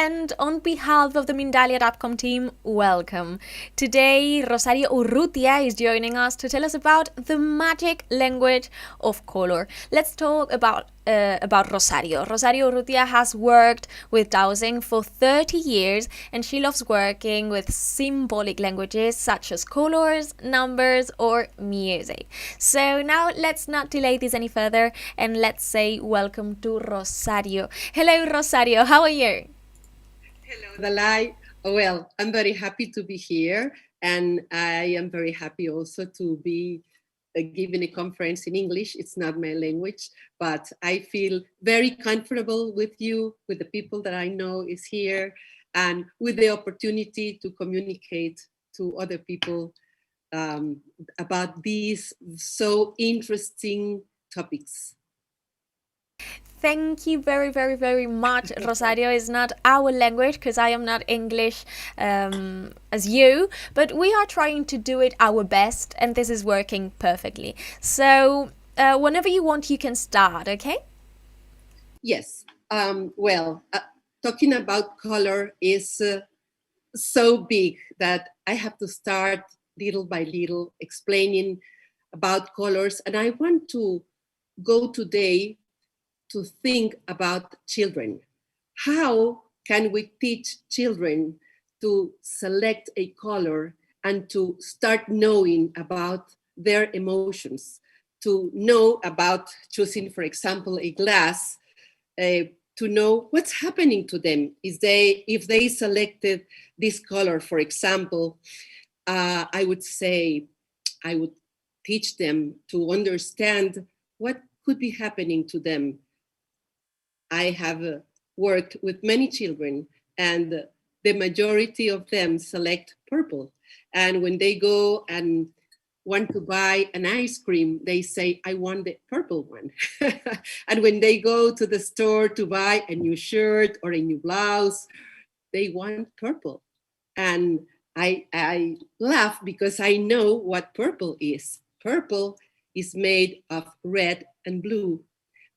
and on behalf of the Mindalia.com team, welcome. Today, Rosario Urrutia is joining us to tell us about the magic language of color. Let's talk about Rosario. Rosario Urrutia has worked with dowsing for 30 years, and she loves working with symbolic languages such as colors, numbers, or music. So now let's not delay this any further, and let's say welcome to Rosario. Hello, Rosario. How are you? Hello, Dalai. Well, I'm very happy to be here, and I am very happy also to be giving a conference in English. It's not my language, but I feel very comfortable with you, with the people that I know is here, and with the opportunity to communicate to other people about these so interesting topics. Thank you very, very, very much. Rosario is not our language because I am not English as you, but we are trying to do it our best, and this is working perfectly. So, whenever you want, you can start, okay? Yes. Talking about color is so big that I have to start little by little explaining about colors. And I want to go today to think about children. How can we teach children to select a color and to start knowing about their emotions, to know about choosing, for example, a glass, to know what's happening to them if they selected this color, for example. I would say I would teach them to understand what could be happening to them. I have worked with many children, and the majority of them select purple. And when they go and want to buy an ice cream, they say, I want the purple one. And when they go to the store to buy a new shirt or a new blouse, they want purple. And I laugh because I know what purple is. Purple is made of red and blue.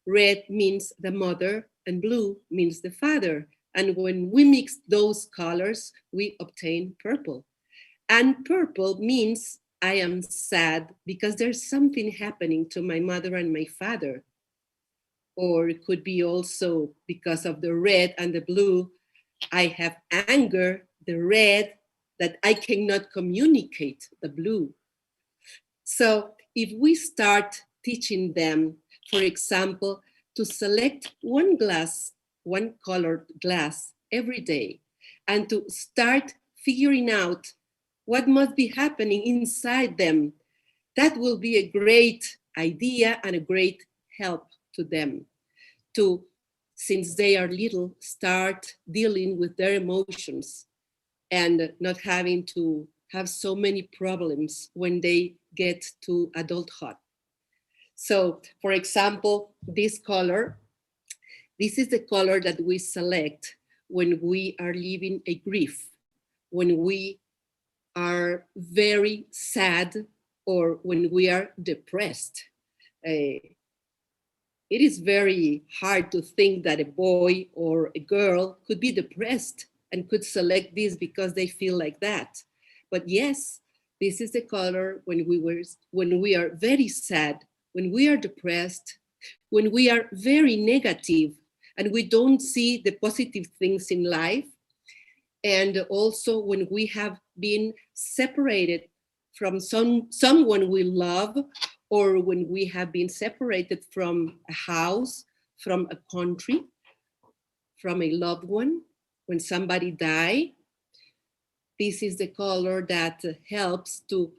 Red means the mother and blue means the father. And when we mix those colors, we obtain purple. And purple means I am sad because there's something happening to my mother and my father. Or it could be also because of the red and the blue, I have anger, the red, that I cannot communicate, the blue. So if we start teaching them, for example, to select one colored glass every day, and to start figuring out what must be happening inside them, that will be a great idea and a great help to them to, since they are little, start dealing with their emotions and not having to have so many problems when they get to adulthood. So, for example, this color, this is the color that we select when we are living a grief, when we are very sad, or when we are depressed. It is very hard to think that a boy or a girl could be depressed and could select this because they feel like that. But yes, this is the color when we are very sad, when we are depressed, when we are very negative and we don't see the positive things in life, and also when we have been separated from someone we love, or when we have been separated from a house, from a country, from a loved one, when somebody died. This is the color that helps to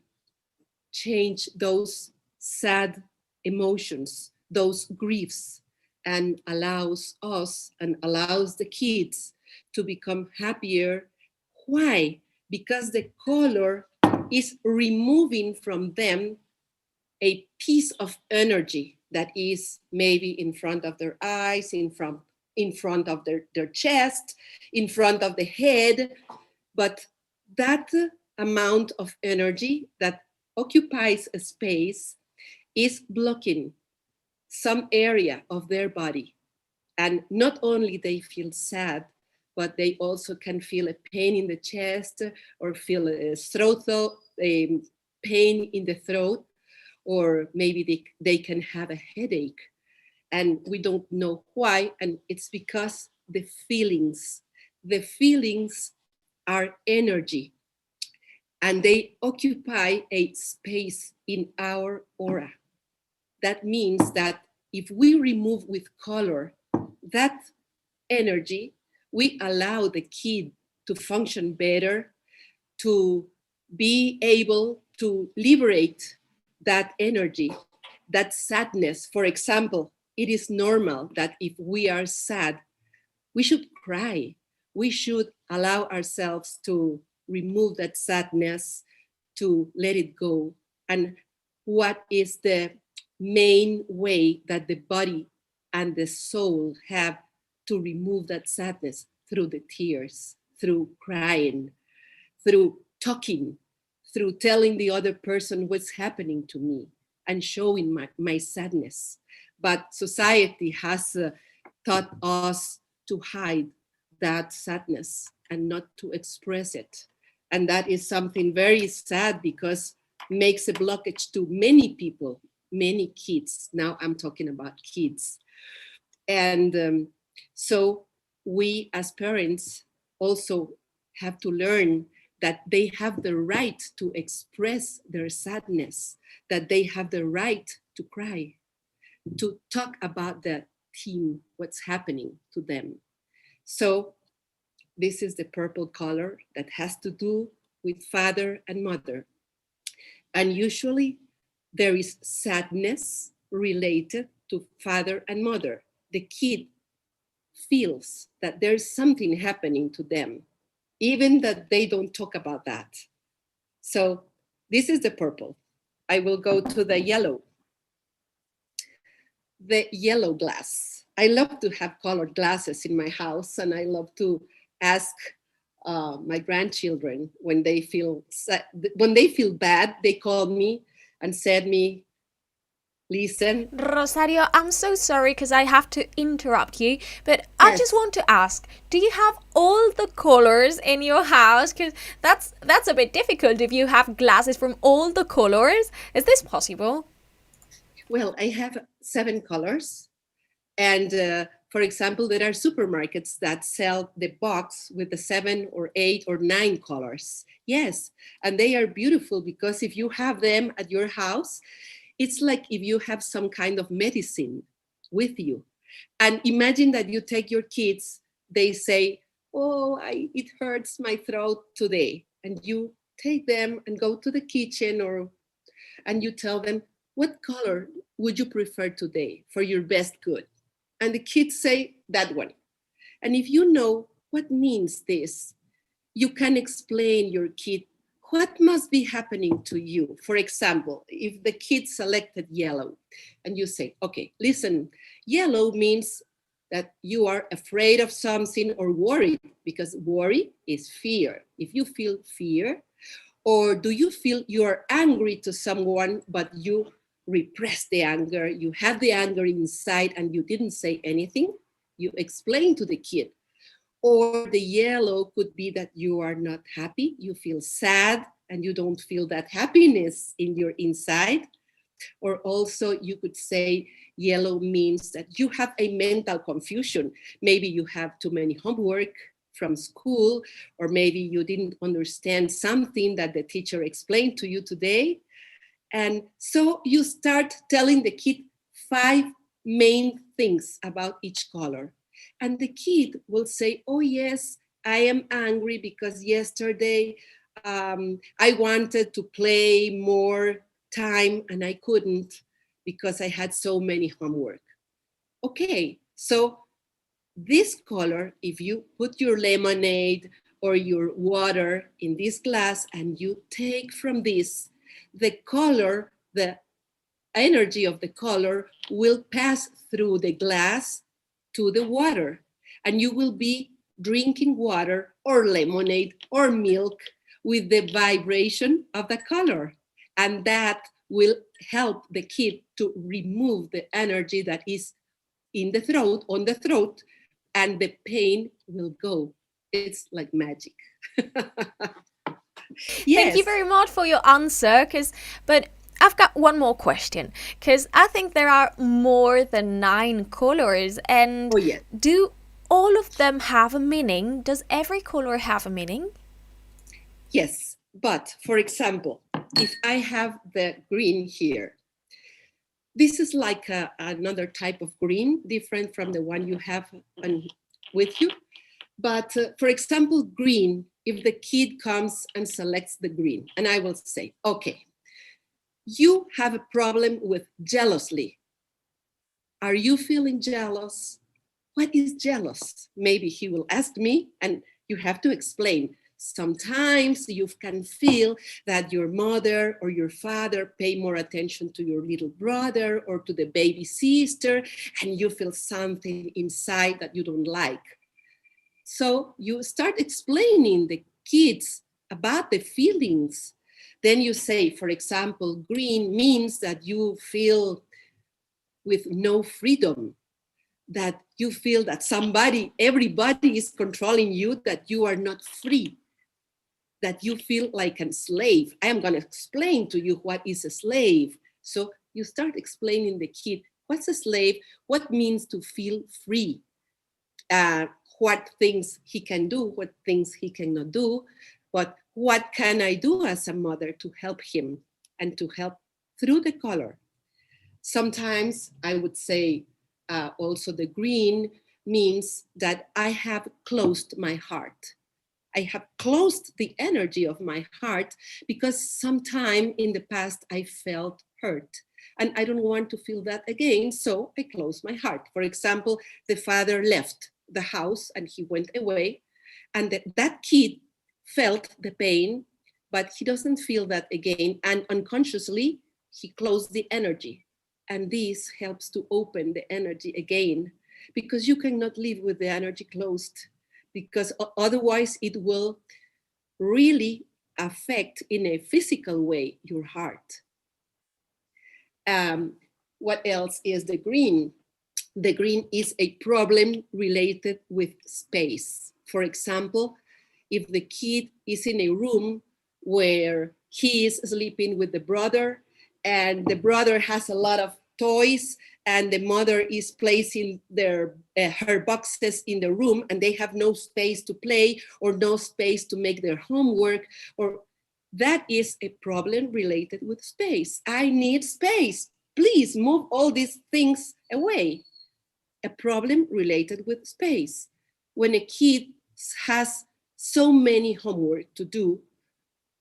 change those sad emotions, those griefs, and allows us and allows the kids to become happier. Why? Because the color is removing from them a piece of energy that is maybe in front of their eyes, in front of their chest, in front of the head. But that amount of energy that occupies a space is blocking some area of their body. And not only they feel sad, but they also can feel a pain in the chest or feel a pain in the throat, or maybe they can have a headache and we don't know why. And it's because the feelings are energy, and they occupy a space in our aura. That means that if we remove with color that energy, we allow the kid to function better, to be able to liberate that energy, that sadness. For example, it is normal that if we are sad, we should cry. We should allow ourselves to remove that sadness, to let it go. And what is the main way that the body and the soul have to remove that sadness? Through the tears, through crying, through talking, through telling the other person what's happening to me and showing my sadness. But society has taught us to hide that sadness and not to express it. And that is something very sad, because makes a blockage to many people, many kids. Now I'm talking about kids. And so we as parents also have to learn that they have the right to express their sadness, that they have the right to cry, to talk about the theme, what's happening to them. So this is the purple color that has to do with father and mother. And usually there is sadness related to father and mother. The kid feels that there's something happening to them, even that they don't talk about that. So this is the purple. I will go to the yellow. The yellow glass. I love to have colored glasses in my house, and I love to ask my grandchildren when they feel bad, they call me and said me, listen. Rosario, I'm so sorry because I have to interrupt you, but I just want to ask, do you have all the colors in your house? Because that's a bit difficult if you have glasses from all the colors. Is this possible? Well, I have 7 colors. And for example, there are supermarkets that sell the box with the 7 or 8 or 9 colors. Yes, and they are beautiful, because if you have them at your house, it's like if you have some kind of medicine with you. And imagine that you take your kids, they say, oh, it hurts my throat today. And you take them and go to the kitchen, and you tell them, what color would you prefer today for your best good? And the kids say, that one. And if you know what means this, you can explain your kid what must be happening to you. For example, if the kid selected yellow and you say, okay, listen, yellow means that you are afraid of something or worried, because worry is fear. If you feel fear, or do you feel you are angry to someone, but you repress the anger, you have the anger inside and you didn't say anything, you explain to the kid. Or the yellow could be that you are not happy, you feel sad and you don't feel that happiness in your inside. Or also you could say yellow means that you have a mental confusion. Maybe you have too many homework from school, or maybe you didn't understand something that the teacher explained to you today. And so you start telling the kid 5 main things about each color. And the kid will say, oh yes, I am angry because yesterday I wanted to play more time and I couldn't because I had so many homework. Okay, so this color, if you put your lemonade or your water in this glass and you take from this, the color, the energy of the color will pass through the glass to the water, and you will be drinking water or lemonade or milk with the vibration of the color. And that will help the kid to remove the energy that is in the throat, on the throat, and the pain will go. It's like magic. Thank you Yes. very much for your answer. But I've got one more question, because I think there are more than 9 colors. And Oh, yes. do all of them have a meaning? Does every color have a meaning? Yes. But for example, if I have the green here, this is like another type of green, different from the one you have with you. But for example, green, if the kid comes and selects the green, and I will say, okay, you have a problem with jealously. Are you feeling jealous? What is jealous? Maybe he will ask me, and you have to explain. Sometimes you can feel that your mother or your father pay more attention to your little brother or to the baby sister, and you feel something inside that you don't like. So you start explaining the kids about the feelings. Then you say, for example, green means that you feel with no freedom, that you feel that everybody is controlling you, that you are not free, that you feel like a slave. I am going to explain to you what is a slave. So you start explaining the kid what's a slave, what means to feel free, uh, what things he can do, what things he cannot do, but what can I do as a mother to help him and to help through the color. Sometimes I would say also the green means that I have closed my heart. I have closed the energy of my heart because sometime in the past I felt hurt and I don't want to feel that again. So I close my heart. For example, the father left the house and he went away, and that kid felt the pain, but he doesn't feel that again. And unconsciously, he closed the energy. And this helps to open the energy again, because you cannot live with the energy closed, because otherwise it will really affect in a physical way your heart. What else is the green? The green is a problem related with space. For example, if the kid is in a room where he is sleeping with the brother and the brother has a lot of toys and the mother is placing her boxes in the room and they have no space to play or no space to make their homework, or that is a problem related with space. I need space. Please move all these things away. A problem related with space. When a kid has so many homework to do,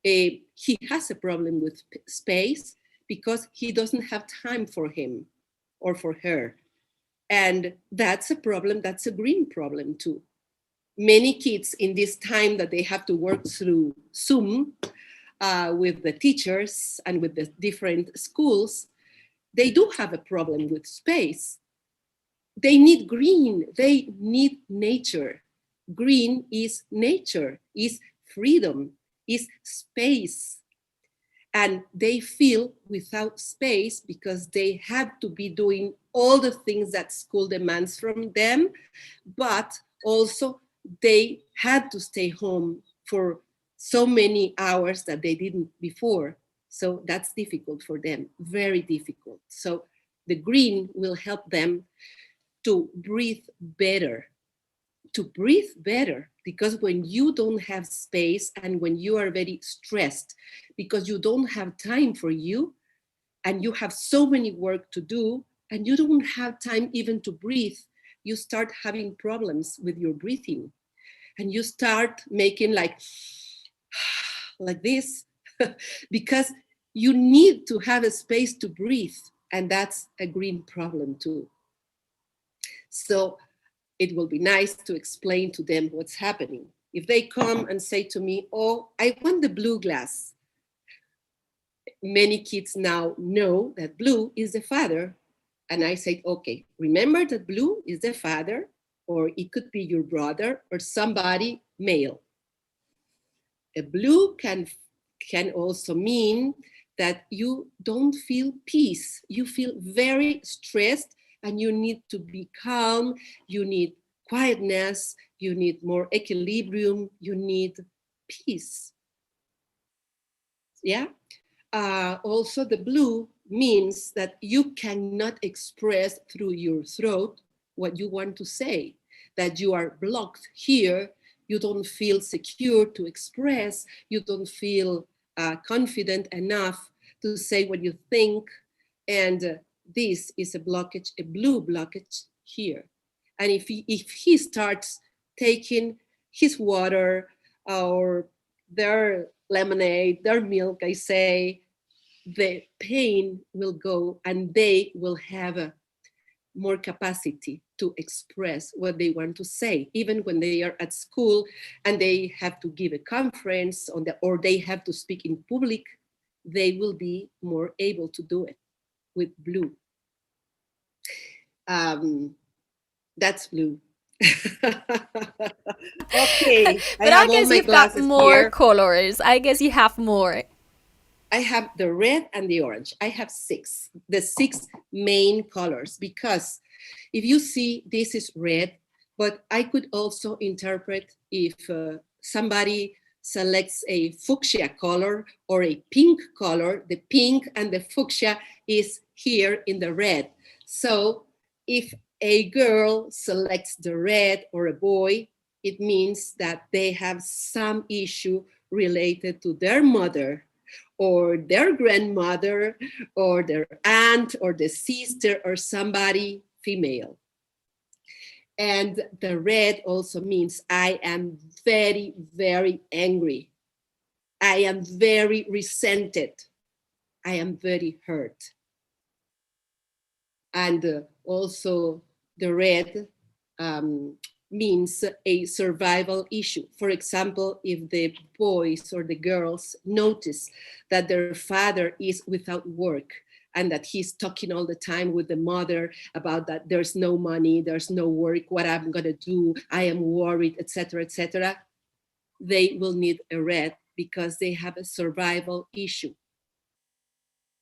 he has a problem with space because he doesn't have time for him or for her. And that's a problem, that's a green problem too. Many kids in this time that they have to work through Zoom with the teachers and with the different schools, they do have a problem with space. They need green, they need nature. Green is nature, is freedom, is space. And they feel without space because they have to be doing all the things that school demands from them, but also they had to stay home for so many hours that they didn't before. So that's difficult for them, very difficult. So the green will help them to breathe better, because when you don't have space and when you are very stressed because you don't have time for you and you have so many work to do and you don't have time even to breathe, you start having problems with your breathing and you start making like this because you need to have a space to breathe, and that's a green problem too. So it will be nice to explain to them what's happening. If they come and say to me, oh, I want the blue glass. Many kids now know that blue is the father. And I said, okay, remember that blue is the father, or it could be your brother or somebody male. A blue can also mean that you don't feel peace. You feel very stressed and you need to be calm. You need quietness. you need more equilibrium, you need peace. Yeah. Also, the blue means that you cannot express through your throat what you want to say, that you are blocked here, you don't feel secure to express, you don't feel confident enough to say what you think. And this is a blockage, a blue blockage here. And if he starts taking his water or their lemonade, their milk, I say, the pain will go and they will have a more capacity to express what they want to say, even when they are at school and they have to give a conference or they have to speak in public, they will be more able to do it with blue. That's blue. Okay, I But I have all guess my you've got glasses more here. colors. I guess you have more. I have the red and the orange. I have the six main colors, because if you see, this is red, but I could also interpret if somebody selects a fuchsia color or a pink color, the pink and the fuchsia is here in the red. So if a girl selects the red or a boy, it means that they have some issue related to their mother or their grandmother or their aunt or the sister or somebody female. And the red also means I am very, very angry. I am very resented. I am very hurt. And also the red means a survival issue. For example, if the boys or the girls notice that their father is without work and that he's talking all the time with the mother about that there's no money, there's no work, what I'm gonna do, I am worried, etc., they will need a red because they have a survival issue.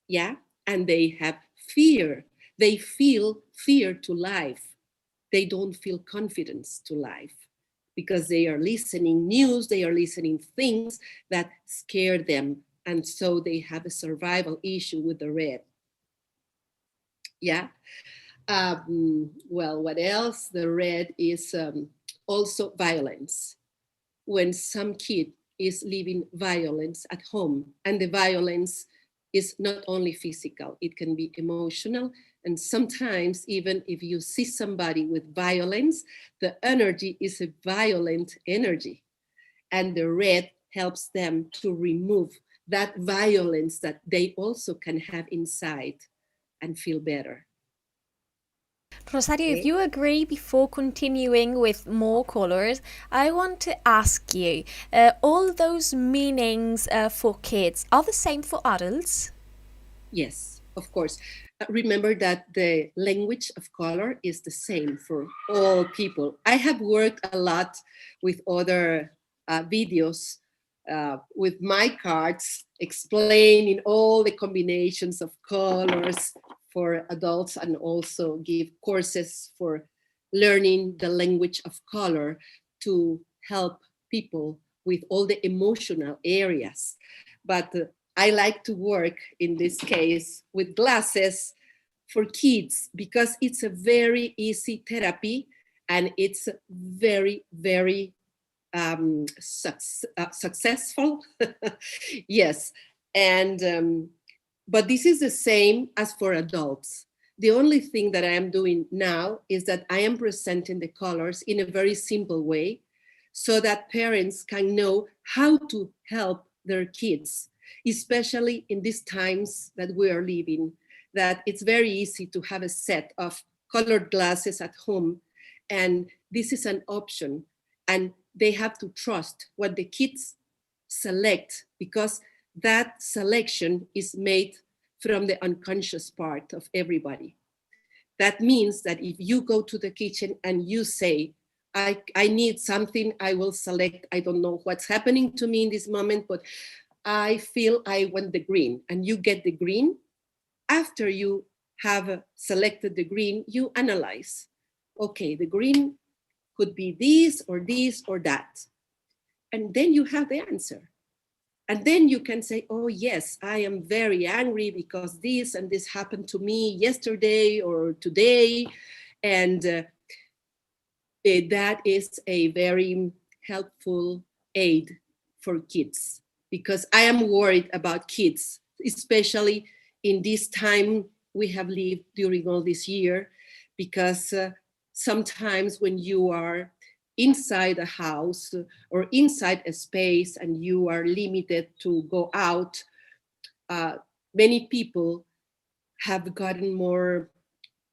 Yeah, and they have fear. They feel fear to life. They don't feel confidence to life because they are listening news, they are listening things that scare them. And so they have a survival issue with the red. Yeah. Well, what else? The red is also violence. When some kid is living violence at home, and the violence is not only physical, it can be emotional. And sometimes, even if you see somebody with violence, the energy is a violent energy. And the red helps them to remove that violence that they also can have inside and feel better. Rosario, if Okay? you agree, before continuing with more colors, I want to ask you, all those meanings for kids are the same for adults? Yes, of course. Remember that the language of color is the same for all people. I have worked a lot with other videos with my cards explaining all the combinations of colors for adults, and also give courses for learning the language of color to help people with all the emotional areas. But I like to work in this case with glasses for kids because it's a very easy therapy and it's very, very successful. Yes. And but this is the same as for adults. The only thing that I am doing now is that I am presenting the colors in a very simple way so that parents can know how to help their kids, especially in these times that we are living, that it's very easy to have a set of colored glasses at home. And this is an option. And they have to trust what the kids select, because that selection is made from the unconscious part of everybody. That means that if you go to the kitchen and you say, I need something, I will select, I don't know what's happening to me in this moment, but I feel I want the green, and you get the green. After you have selected the green, you analyze. Okay, the green could be this or that. And then you have the answer. And then you can say, oh, yes, I am very angry because this and this happened to me yesterday or today. And that is a very helpful aid for kids, because I am worried about kids, especially in this time we have lived during all this year, because sometimes when you are inside a house or inside a space and you are limited to go out, many people have gotten more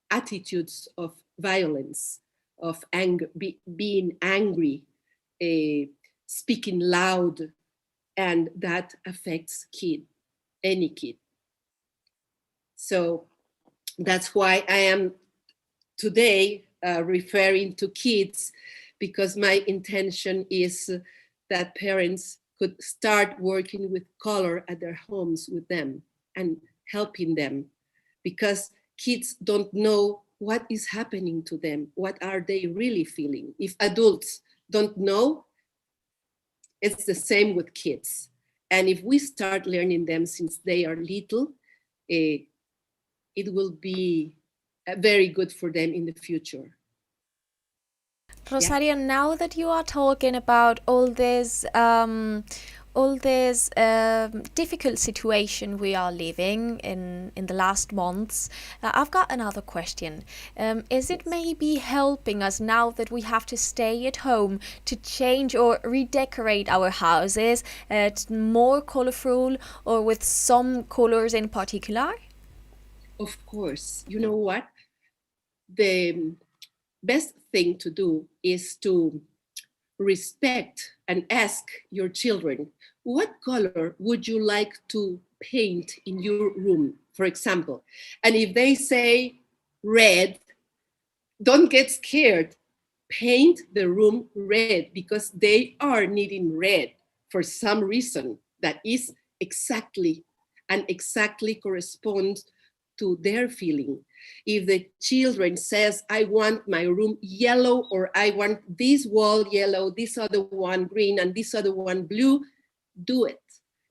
attitudes of violence, of anger, being angry, speaking loud, and that affects any kid. So that's why I am today referring to kids, because my intention is that parents could start working with color at their homes with them and helping them, because kids don't know what is happening to them, what are they really feeling. If adults don't know, it's the same with kids. And if we start learning them since they are little, it will be very good for them in the future. Rosario, now that you are talking about all this difficult situation we are living in the last months, I've got another question. Is it maybe helping us now that we have to stay at home to change or redecorate our houses more colorful or with some colors in particular? Of course. You know what? The best thing to do is to respect and ask your children, what color would you like to paint in your room, for example? And if they say red, don't get scared. Paint the room red, because they are needing red for some reason that is exactly corresponds to their feeling. If the children says, I want my room yellow, or I want this wall yellow, this other one green, and this other one blue, do it.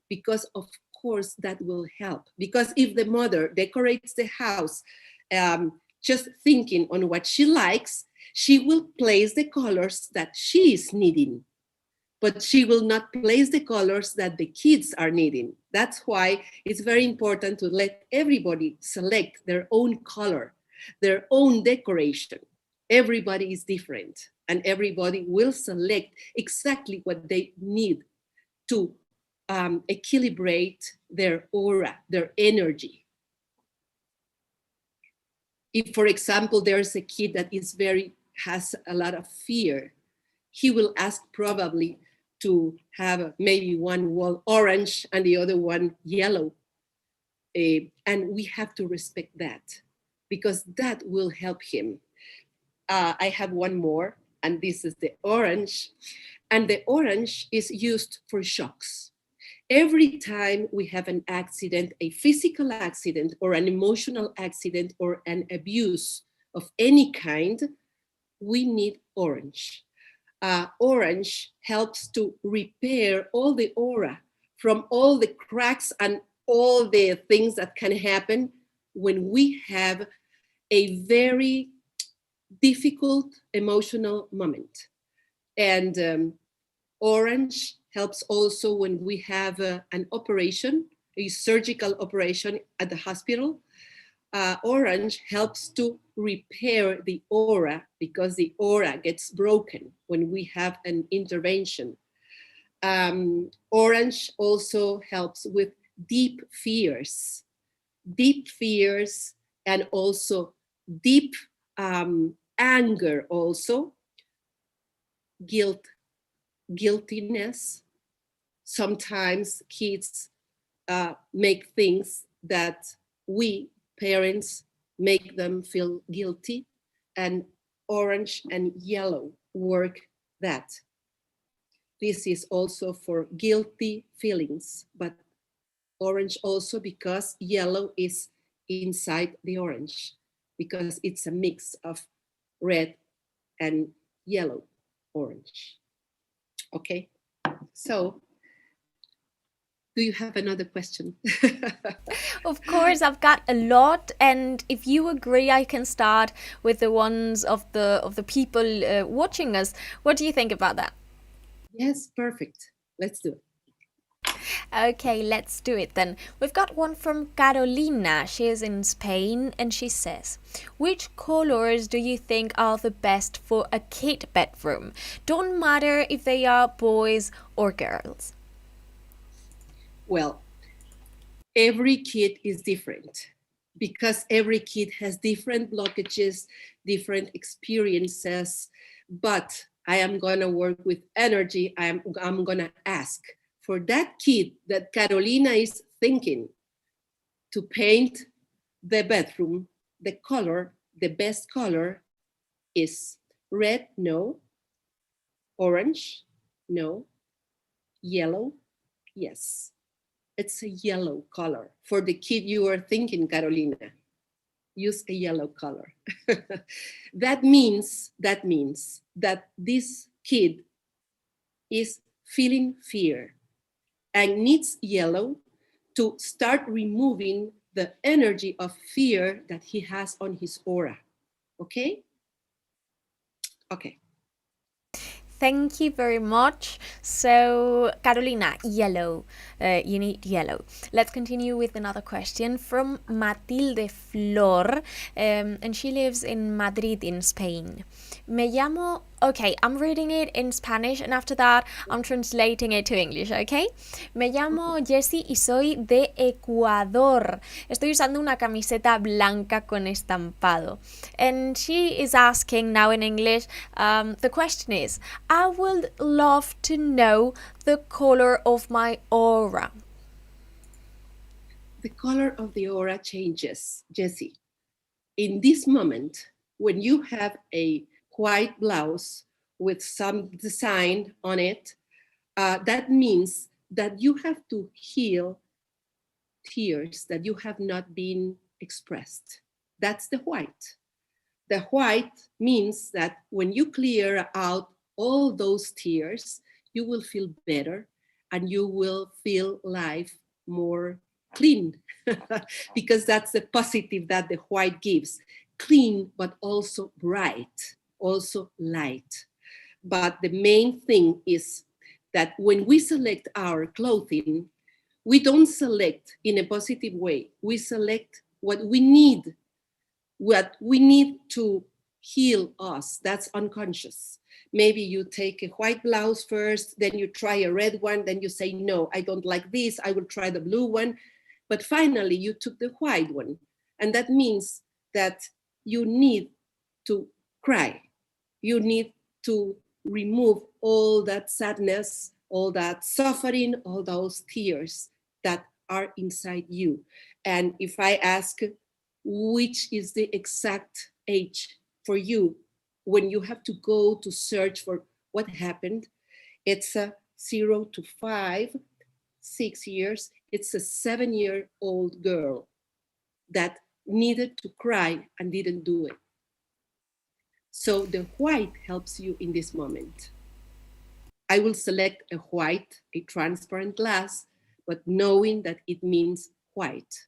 Because of course that will help. Because if the mother decorates the house just thinking on what she likes, she will place the colors that she is needing, but she will not place the colors that the kids are needing. That's why it's very important to let everybody select their own color, their own decoration. Everybody is different, and everybody will select exactly what they need to equilibrate their aura, their energy. If, for example, there's a kid that has a lot of fear, he will ask probably to have maybe one wall orange and the other one yellow. And we have to respect that, because that will help him. I have one more, and this is the orange. And the orange is used for shocks. Every time we have an accident, a physical accident or an emotional accident or an abuse of any kind, we need orange. Orange helps to repair all the aura from all the cracks and all the things that can happen when we have a very difficult emotional moment. And orange helps also when we have an operation, a surgical operation at the hospital. Orange helps to repair the aura, because the aura gets broken when we have an intervention. Orange also helps with deep fears, and also deep anger, also guiltiness. Sometimes kids make things that we parents make them feel guilty, and orange and yellow work that. This is also for guilty feelings, but orange also because yellow is inside the orange, because it's a mix of red and yellow, orange. Okay, so do you have another question? Of course, I've got a lot, and if you agree, I can start with the ones of the people watching us. What do you think about that? Yes, perfect. Let's do it. Okay, let's do it then. We've got one from Carolina. She is in Spain, and she says, which colors do you think are the best for a kid bedroom? Don't matter if they are boys or girls. Well, every kid is different because every kid has different blockages, different experiences. But I am going to work with energy. I'm going to ask for that kid that Carolina is thinking to paint the bedroom, the color, the best color is red, no, orange, no, yellow, yes. It's a yellow color. For the kid you are thinking, Carolina, use a yellow color. that means that this kid is feeling fear and needs yellow to start removing the energy of fear that he has on his aura. Okay? Okay. Thank you very much. So, Carolina, yellow. You need yellow. Let's continue with another question from Matilde Flor, and she lives in Madrid, in Spain. Me llamo. Okay, I'm reading it in Spanish, and after that, I'm translating it to English, okay? Me llamo Jessie y soy de Ecuador. Estoy usando una camiseta blanca con estampado. And she is asking now in English, the question is, I would love to know the color of my aura. The color of the aura changes, Jessie. In this moment, when you have a white blouse with some design on it, that means that you have to heal tears that you have not been expressed. That's the white. The white means that when you clear out all those tears, you will feel better and you will feel life more clean because that's the positive that the white gives. Clean, but also bright, also light. But the main thing is that when we select our clothing, we don't select in a positive way. We select what we need to heal us. That's unconscious. Maybe you take a white blouse first, then you try a red one, then you say, no, I don't like this, I will try the blue one. But finally, you took the white one. And that means that you need to cry. You need to remove all that sadness, all that suffering, all those tears that are inside you. And if I ask, which is the exact age for you when you have to go to search for what happened, it's a 0 to 5, 6 years. It's a 7-year-old girl that needed to cry and didn't do it. So the white helps you in this moment. I will select a white, a transparent glass, but knowing that it means white,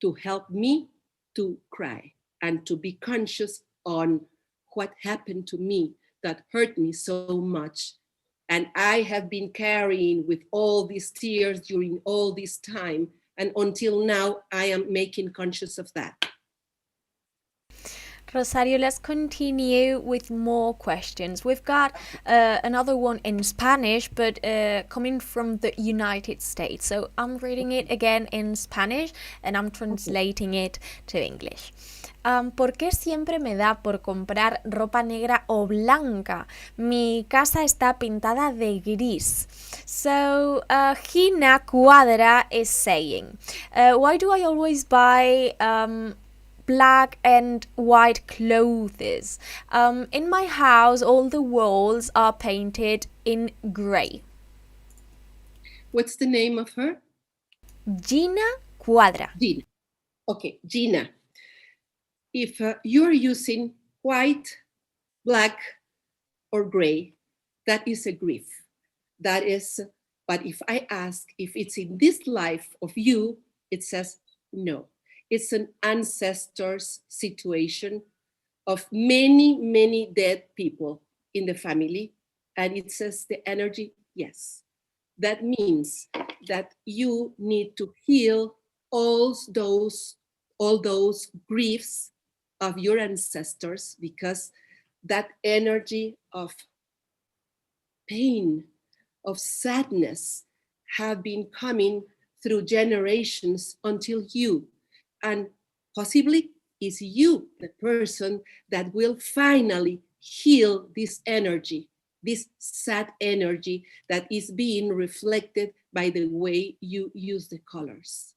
to help me to cry and to be conscious on what happened to me that hurt me so much. And I have been carrying with all these tears during all this time. And until now, I am making conscious of that. Rosario, let's continue with more questions. We've got another one in Spanish, but coming from the United States. So I'm reading it again in Spanish and I'm translating it to English. ¿Por qué siempre me da por comprar ropa negra o blanca? Mi casa está pintada de gris. So Gina Cuadra is saying, why do I always buy black and white clothes? In my house, all the walls are painted in grey. What's the name of her? Gina Cuadra. Gina. Okay, Gina. If you're using white, black, or gray, that is a grief. That is, but if I ask if it's in this life of you, it says no. It's an ancestor's situation of many, many dead people in the family. And it says the energy, yes. That means that you need to heal all those griefs of your ancestors, because that energy of pain, of sadness have been coming through generations until you, and possibly is you the person that will finally heal this energy, this sad energy that is being reflected by the way you use the colors.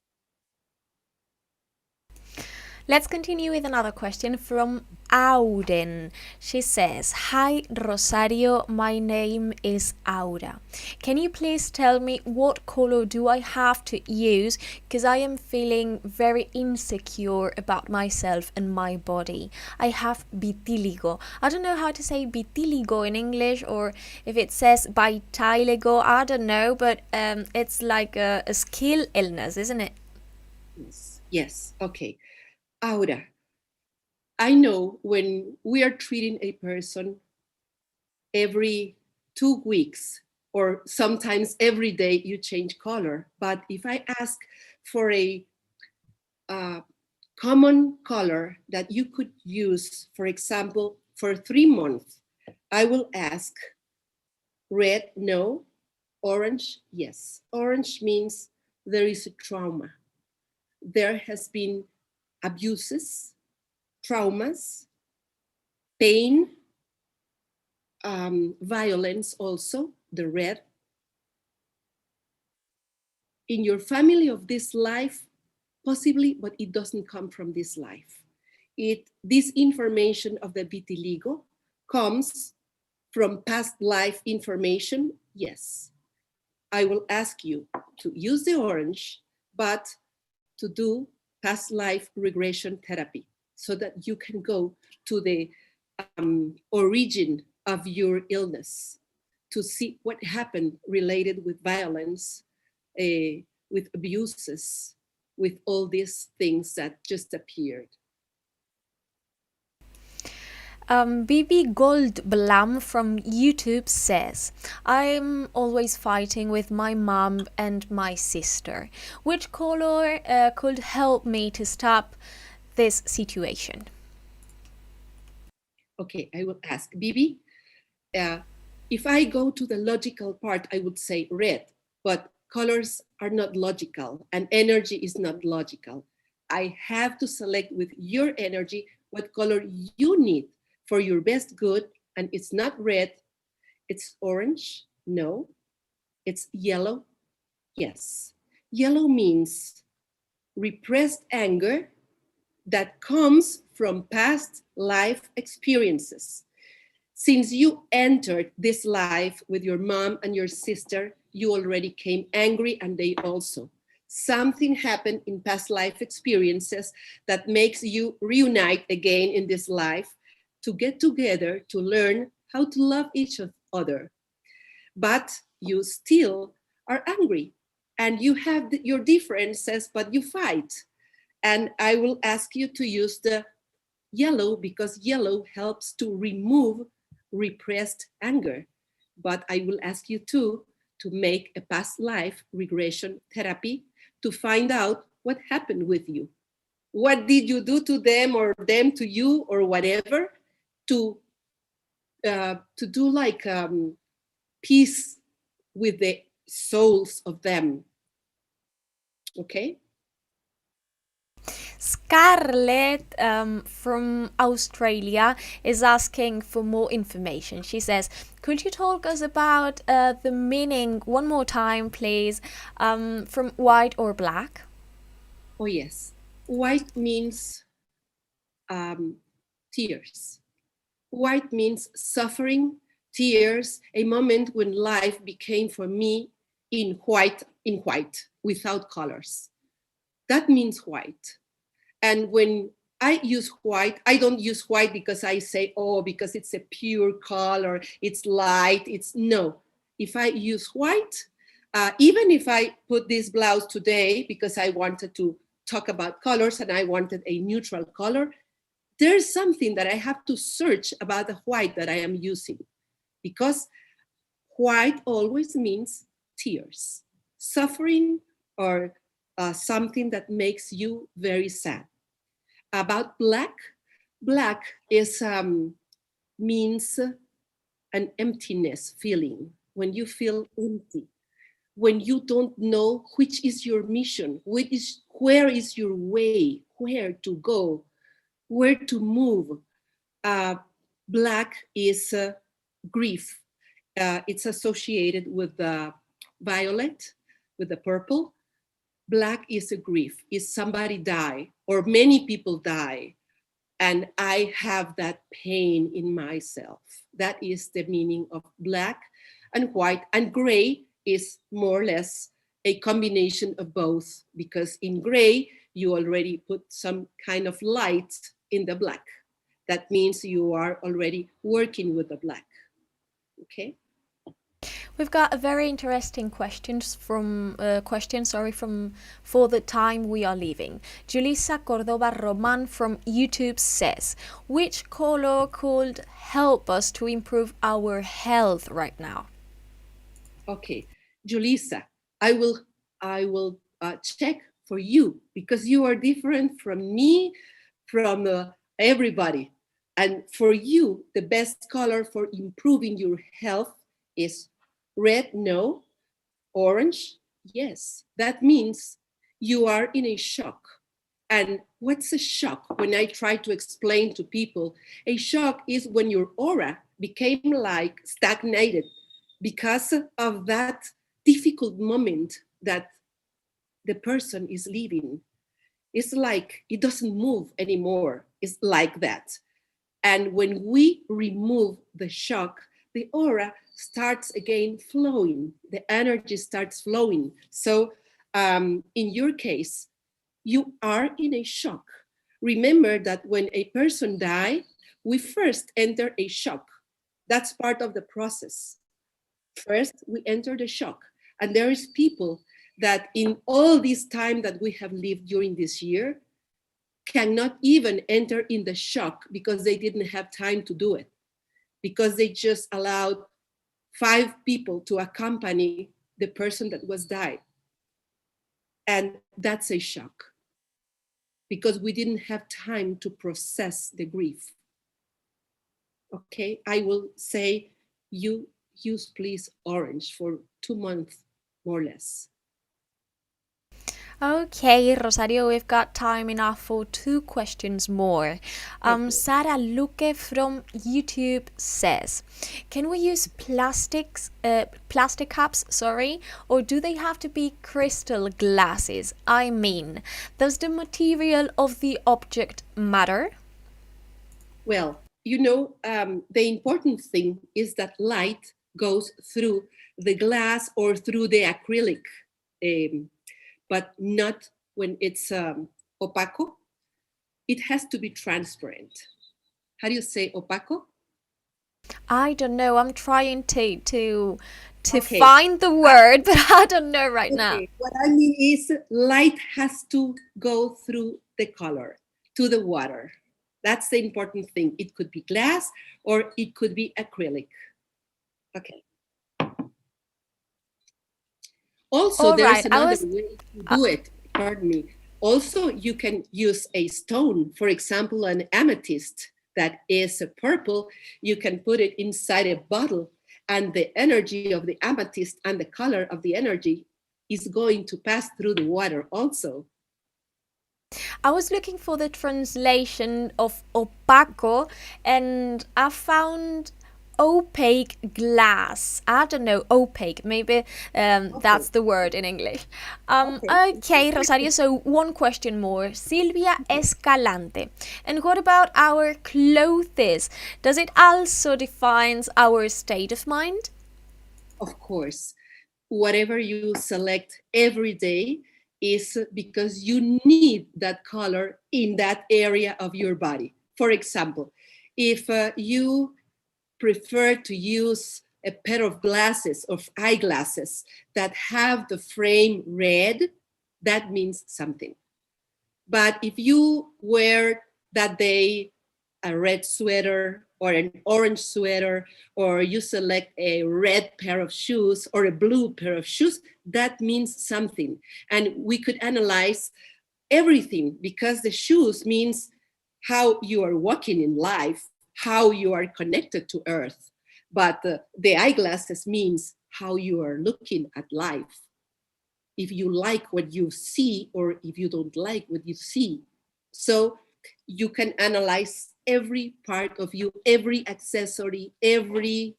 Let's continue with another question from Auden. She says, "Hi Rosario, my name is Aura. Can you please tell me what color do I have to use, because I am feeling very insecure about myself and my body. I have vitiligo." I don't know how to say vitiligo in English, or if it says vitiligo, I don't know, but it's like a skill illness, isn't it? Yes, okay. Aura, I know when we are treating a person every 2 weeks, or sometimes every day you change color. But if I ask for a common color that you could use, for example, for 3 months, I will ask red, no, orange, yes. Orange means there is a trauma. There has been abuses, traumas, pain, violence also, the red. In your family of this life, possibly, but it doesn't come from this life. This information of the vitiligo comes from past life information, yes. I will ask you to use the orange, but to do past life regression therapy so that you can go to the origin of your illness, to see what happened related with violence, with abuses, with all these things that just appeared. BB Goldblum from YouTube says, "I'm always fighting with my mom and my sister. Which color could help me to stop this situation?" Okay, I will ask BB. If I go to the logical part, I would say red, but colors are not logical and energy is not logical. I have to select with your energy what color you need for your best good, and it's not red, it's orange, no. It's yellow, yes. Yellow means repressed anger that comes from past life experiences. Since you entered this life with your mom and your sister, you already came angry, and they also. Something happened in past life experiences that makes you reunite again in this life, to get together, to learn how to love each other. But you still are angry, and you have your differences, but you fight. And I will ask you to use the yellow, because yellow helps to remove repressed anger. But I will ask you too to make a past life regression therapy to find out what happened with you. What did you do to them, or them to you, or whatever, to do like peace with the souls of them. Okay? Scarlett from Australia is asking for more information. She says, "Could you talk us about the meaning one more time, please, from white or black?" Oh, yes. White means tears. White means suffering, tears, a moment when life became for me in white, without colors. That means white. And when I use white. I don't use white because I say, oh, because it's a pure color, it's light. It's no. If I use white, even if I put this blouse today because I wanted to talk about colors and I wanted a neutral color, there's something that I have to search about the white that I am using, because white always means tears, suffering, or something that makes you very sad. About black, black is means an emptiness feeling, when you feel empty, when you don't know which is your mission, where is your way, where to go, where to move. Uh, Black is grief. It's associated with the violet, with the purple. Black is a grief, is somebody die, or many people die, and I have that pain in myself. That is the meaning of black. And white and gray is more or less a combination of both, because in gray you already put some kind of light in the black. That means you are already working with the black. Okay. We've got a very interesting question from for the time we are leaving. Julissa Cordova Roman from YouTube says, which color could help us to improve our health right now? Okay, Julissa, I will check for you, because you are different from me, from everybody. And for you, the best color for improving your health is red, no. Orange, yes. That means you are in a shock. And what's a shock? When I try to explain to people, a shock is when your aura became like stagnated because of that difficult moment that the person is living. It's like it doesn't move anymore. It's like that. And when we remove the shock, the aura starts again flowing. The energy starts flowing. So in your case, you are in a shock. Remember that when a person dies, we first enter a shock. That's part of the process. First, we enter the shock. And there is people that in all this time that we have lived during this year cannot even enter in the shock because they didn't have time to do it, because they just allowed 5 people to accompany the person that was died. And that's a shock, because we didn't have time to process the grief. Okay, I will say you use please orange for 2 months, more or less. Okay, Rosario, we've got time enough for 2 questions more. Okay. Sara Luque from YouTube says, can we use plastic cups, or do they have to be crystal glasses? I mean, does the material of the object matter? Well, the important thing is that light goes through the glass or through the acrylic, but not when it's opaco. It has to be transparent. How do you say opaco? I don't know. I'm trying to Okay. find the word, but I don't know right now. What I mean is light has to go through the color to the water. That's the important thing. It could be glass or it could be acrylic. Okay. Also, All there's right, another way to do it. Pardon me. Also, you can use a stone, for example, an amethyst that is purple. You can put it inside a bottle, and the energy of the amethyst and the color of the energy is going to pass through the water also. I was looking for the translation of opaco, and I found opaque glass. I don't know, opaque. Maybe that's the word in English. Okay, Rosario, so 1 question more. Silvia Escalante. And what about our clothes? Does it also define our state of mind? Of course. Whatever you select every day is because you need that color in that area of your body. For example, if you prefer to use a pair of glasses, of eyeglasses that have the frame red, that means something. But if you wear that day a red sweater or an orange sweater, or you select a red pair of shoes or a blue pair of shoes, that means something. And we could analyze everything, because the shoes means how you are walking in life, how you are connected to earth. But the eyeglasses means how you are looking at life. If you like what you see, or if you don't like what you see. So you can analyze every part of you, every accessory, every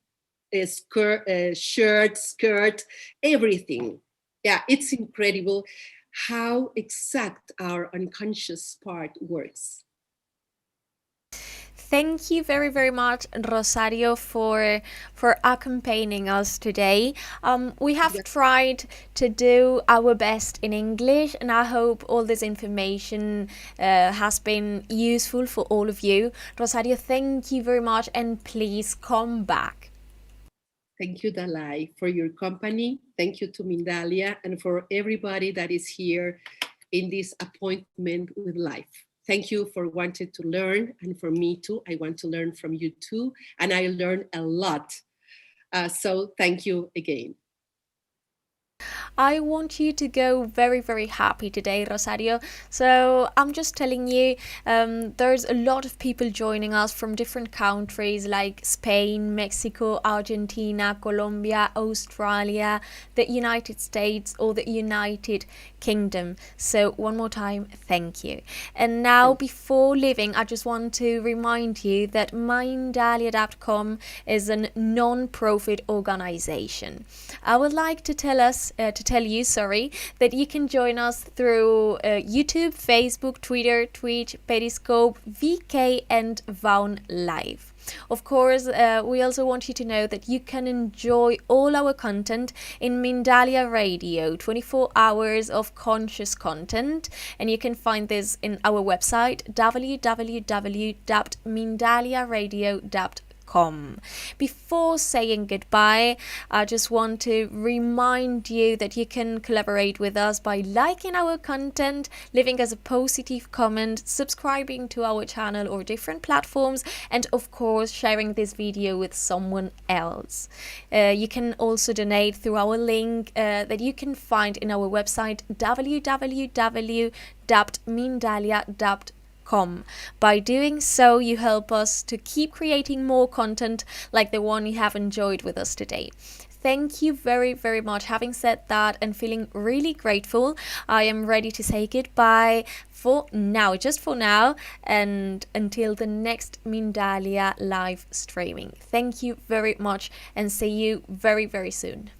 shirt, skirt, everything. Yeah, it's incredible how exact our unconscious part works. Thank you very, very much, Rosario, for accompanying us today. We have tried to do our best in English, and I hope all this information has been useful for all of you. Rosario, thank you very much, and please come back. Thank you, Dalai, for your company. Thank you to Mindalia, and for everybody that is here in this appointment with life. Thank you for wanting to learn, and for me too. I want to learn from you too, and I learned a lot. So thank you again. I want you to go very, very happy today, Rosario. So I'm just telling you, there's a lot of people joining us from different countries like Spain, Mexico, Argentina, Colombia, Australia, the United States, or the United Kingdom. So one more time, thank you. And now, before leaving, I just want to remind you that Mindalia.com is a non-profit organization. I would like to tell you that you can join us through YouTube, Facebook, Twitter, Twitch, Periscope, VK, and Vaun Live. Of course, we also want you to know that you can enjoy all our content in Mindalia Radio, 24 hours of conscious content, and you can find this in our website www.mindaliaradio.com. Before saying goodbye, I just want to remind you that you can collaborate with us by liking our content, leaving us a positive comment, subscribing to our channel or different platforms, and of course sharing this video with someone else. You can also donate through our link that you can find in our website www.mindalia.com. By doing so, you help us to keep creating more content like the one you have enjoyed with us today. Thank you very, very much. Having said that and feeling really grateful, I am ready to say goodbye for now, just for now, and until the next Mindalia live streaming. Thank you very much, and see you very, very soon.